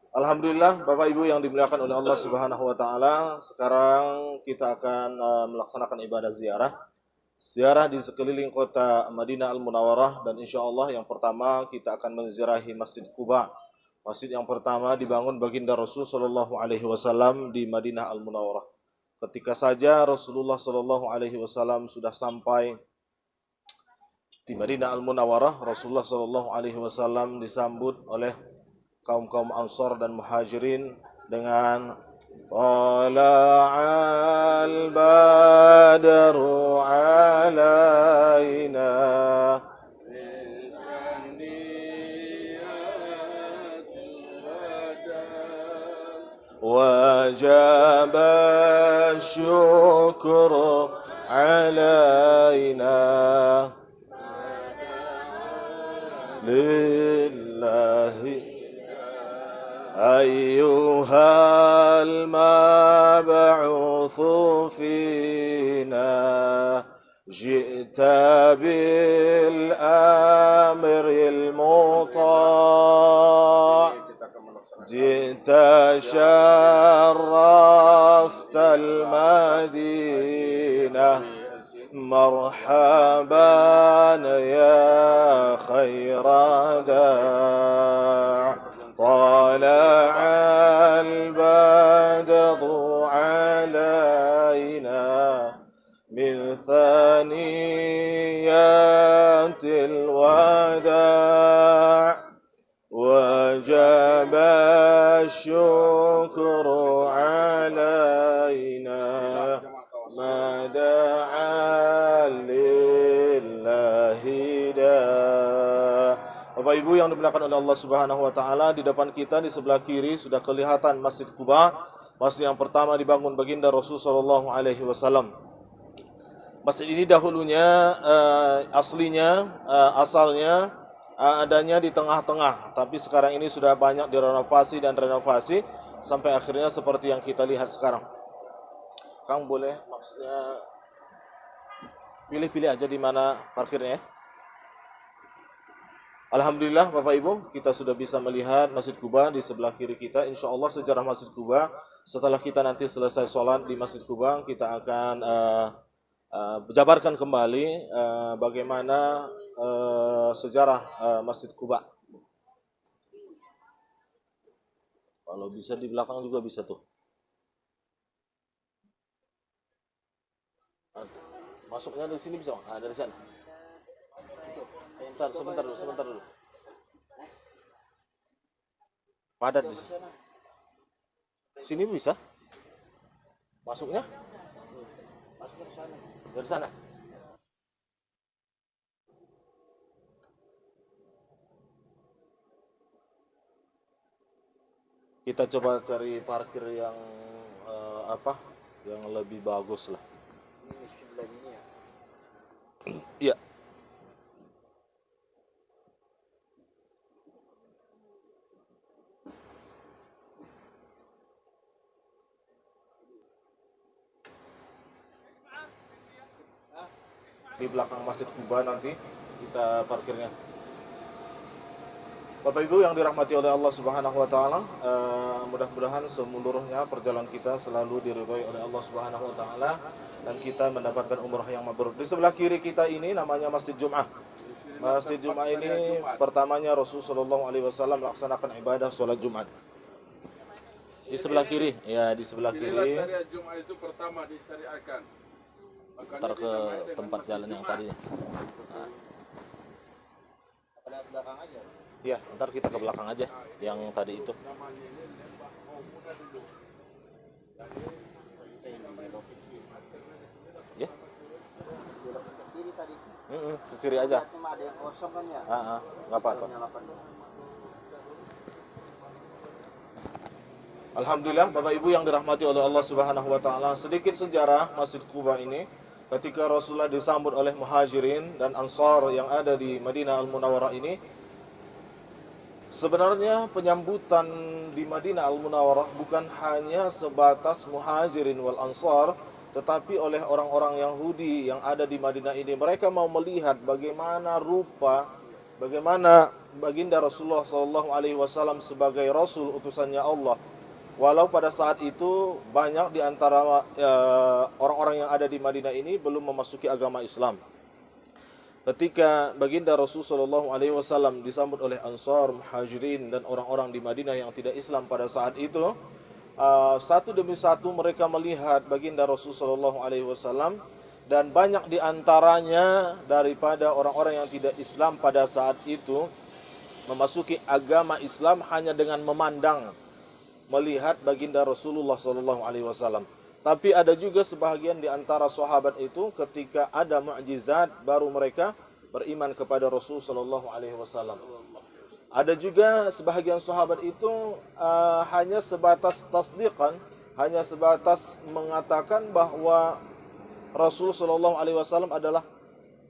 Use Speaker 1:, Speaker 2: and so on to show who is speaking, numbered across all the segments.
Speaker 1: Alhamdulillah, Bapak Ibu yang dimuliakan oleh Allah Subhanahu wa taala, sekarang kita akan melaksanakan ibadah ziarah. Ziarah di sekeliling kota Madinah Al-Munawwarah, dan insya Allah yang pertama kita akan menziarahi Masjid Quba. Masjid yang pertama dibangun baginda Rasul sallallahu alaihi wasallam di Madinah Al-Munawwarah. Ketika saja Rasulullah sallallahu alaihi wasallam sudah sampai di Madinah Al-Munawwarah, Rasulullah sallallahu alaihi wasallam disambut oleh kaum-kaum Ansar dan Muhajirin dengan Tala'al badru alaina min sanniyatil wajah wajaba syukru alaina lillahi أيها المبعوث فينا جئت بالأمر المطاع جئت شرفت المدينة مرحبا يا خير داع طلع البدر علينا من ثنيات الوداع وجب الشكر علينا ما دعا لله داع. Bapak Ibu yang dimuliakan oleh Allah Subhanahu wa taala, di depan kita di sebelah kiri sudah kelihatan Masjid Quba, masjid yang pertama dibangun baginda Rasul sallallahu alaihi wasallam. Masjid ini dahulunya asalnya adanya di tengah-tengah, tapi sekarang ini sudah banyak direnovasi dan renovasi sampai akhirnya seperti yang kita lihat sekarang. Kang boleh maksudnya pilih-pilih aja di mana parkirnya ya. Alhamdulillah Bapak Ibu, kita sudah bisa melihat Masjid Quba di sebelah kiri kita. Insya Allah sejarah Masjid Quba, setelah kita nanti selesai sholat di Masjid Quba, kita akan jabarkan kembali bagaimana sejarah Masjid Quba. Kalau bisa di belakang juga bisa tuh. Masuknya dari sini bisa, dari sana. Sebentar dulu. Padat di sini. Sini bisa? Masuknya? Dari sana. Kita coba cari parkir yang yang lebih bagus lah. Iya. Di belakang Masjid Quba nanti kita parkirnya. Bapak Ibu yang dirahmati oleh Allah Subhanahu wa taala, mudah-mudahan seluruhnya perjalanan kita selalu diridhoi oleh Allah Subhanahu wa taala dan kita mendapatkan umrah yang mabrur. Di sebelah kiri kita ini namanya Masjid Jum'ah. Masjid Jum'ah ini pertamanya Rasulullah sallallahu alaihi wasallam melaksanakan ibadah salat Jumat. Di sebelah kiri, ya di sebelah kiri.
Speaker 2: Syariat Jumat itu pertama disyariatkan.
Speaker 1: Ntar ke tempat jalan yang tadi. Nah.
Speaker 2: Belakang aja.
Speaker 1: Iya, ntar kita ke belakang aja yang tadi itu. Ya. Ke kiri aja. Nggak apa-apa. Alhamdulillah Bapak Ibu yang dirahmati oleh Allah Subhanahu wa taala, sedikit sejarah Masjid Quba ini. Ketika Rasulullah disambut oleh Muhajirin dan Ansar yang ada di Madinah Al-Munawwarah ini, sebenarnya penyambutan di Madinah Al-Munawwarah bukan hanya sebatas Muhajirin wal Ansar, tetapi oleh orang-orang Yahudi yang ada di Madinah ini. Mereka mau melihat bagaimana rupa bagaimana baginda Rasulullah sallallahu alaihi wasallam sebagai rasul utusannya Allah. Walau pada saat itu banyak di antara orang-orang yang ada di Madinah ini belum memasuki agama Islam. Ketika baginda Rasul sallallahu alaihi wasallam disambut oleh Ansar, Muhajirin dan orang-orang di Madinah yang tidak Islam pada saat itu, satu demi satu mereka melihat baginda Rasul sallallahu alaihi wasallam, dan banyak di antaranya daripada orang-orang yang tidak Islam pada saat itu memasuki agama Islam hanya dengan memandang, melihat baginda Rasulullah sallallahu alaihi wasallam. Tapi ada juga sebahagian di antara sahabat itu ketika ada mukjizat baru mereka beriman kepada Rasul sallallahu alaihi wasallam. Ada juga sebahagian sahabat itu hanya sebatas tasdiqan, hanya sebatas mengatakan bahwa Rasul sallallahu alaihi wasallam adalah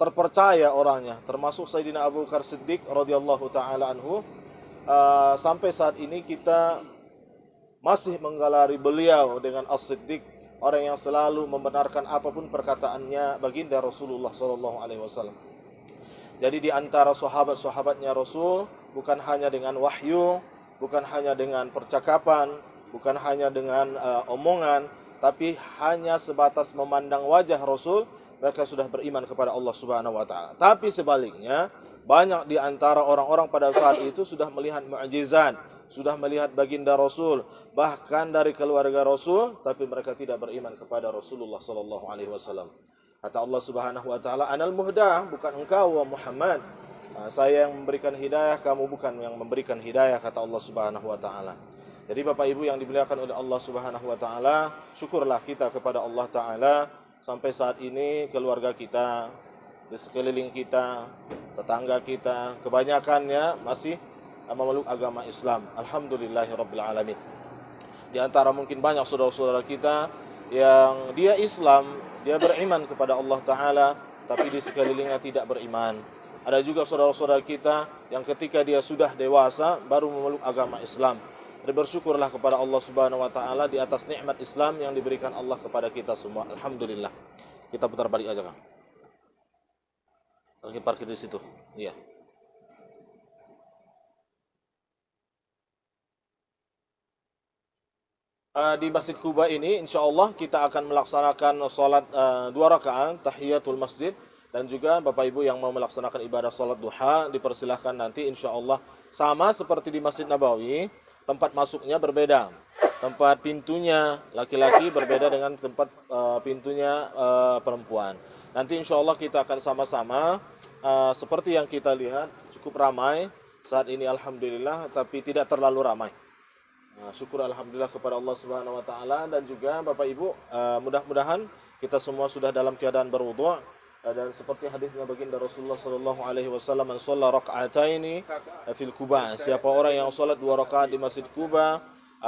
Speaker 1: terpercaya orangnya, termasuk Sayyidina Abu Bakar Siddiq radhiyallahu taala anhu. Sampai saat ini kita masih menggelari beliau dengan As-Siddiq, orang yang selalu membenarkan apapun perkataannya baginda Rasulullah sallallahu alaihi wasallam. Jadi di antara sahabat-sahabatnya Rasul bukan hanya dengan wahyu, bukan hanya dengan percakapan, bukan hanya dengan omongan, tapi hanya sebatas memandang wajah Rasul, mereka sudah beriman kepada Allah Subhanahu wa taala. Tapi sebaliknya, banyak di antara orang-orang pada saat itu sudah melihat mukjizat, sudah melihat baginda Rasul, bahkan dari keluarga Rasul, tapi mereka tidak beriman kepada Rasulullah sallallahu alaihi wasallam. Kata Allah Subhanahu wa taala, "Anal muhda", bukan engkau wa Muhammad. Saya yang memberikan hidayah, kamu bukan yang memberikan hidayah, kata Allah Subhanahu wa taala. Jadi Bapak Ibu yang dimuliakan oleh Allah Subhanahu wa taala, syukurlah kita kepada Allah taala sampai saat ini keluarga kita, di sekeliling kita, tetangga kita, kebanyakannya masih memeluk agama Islam. Alhamdulillahirabbil alamin. Di antara mungkin banyak saudara-saudara kita yang dia Islam, dia beriman kepada Allah taala, tapi di sekelilingnya tidak beriman. Ada juga saudara-saudara kita yang ketika dia sudah dewasa baru memeluk agama Islam. Dan bersyukurlah kepada Allah Subhanahu wa taala di atas nikmat Islam yang diberikan Allah kepada kita semua. Alhamdulillah. Kita putar balik aja, Kang. Lagi parkir di situ. Iya. Di Masjid Kuba ini insyaallah kita akan melaksanakan salat 2 rakaat tahiyatul masjid, dan juga Bapak Ibu yang mau melaksanakan ibadah salat duha dipersilahkan nanti insyaallah. Sama seperti di Masjid Nabawi, tempat masuknya berbeda. Tempat pintunya laki-laki berbeda dengan tempat pintunya perempuan. Nanti insyaallah kita akan sama-sama seperti yang kita lihat, cukup ramai saat ini alhamdulillah, tapi tidak terlalu ramai. Syukur alhamdulillah kepada Allah Subhanahu wa taala, dan juga Bapak Ibu mudah-mudahan kita semua sudah dalam keadaan berwudu, dan seperti hadisnya baginda Rasulullah sallallahu alaihi wasallam, "Man shalla raka'ataini fil Quba", siapa orang yang salat 2 rakaat di Masjid Quba,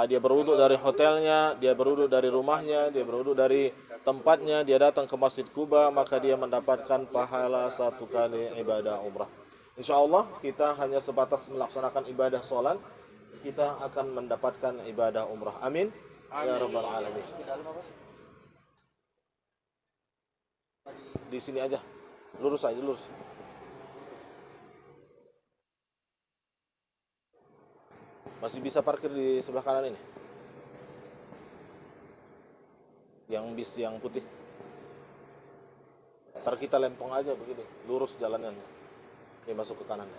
Speaker 1: dia berwudu dari hotelnya, dia berwudu dari rumahnya, dia berwudu dari tempatnya, dia datang ke Masjid Quba, maka dia mendapatkan pahala 1 kali ibadah umrah. Insyaallah kita hanya sebatas melaksanakan ibadah salat, kita akan mendapatkan ibadah umrah. Amin. Ya rabbal alamin. Di sini aja. Lurus aja, lurus. Masih bisa parkir di sebelah kanan ini. Yang bis yang putih. Ntar kita lempeng aja begini, lurus jalannya. Oke, masuk ke kanan.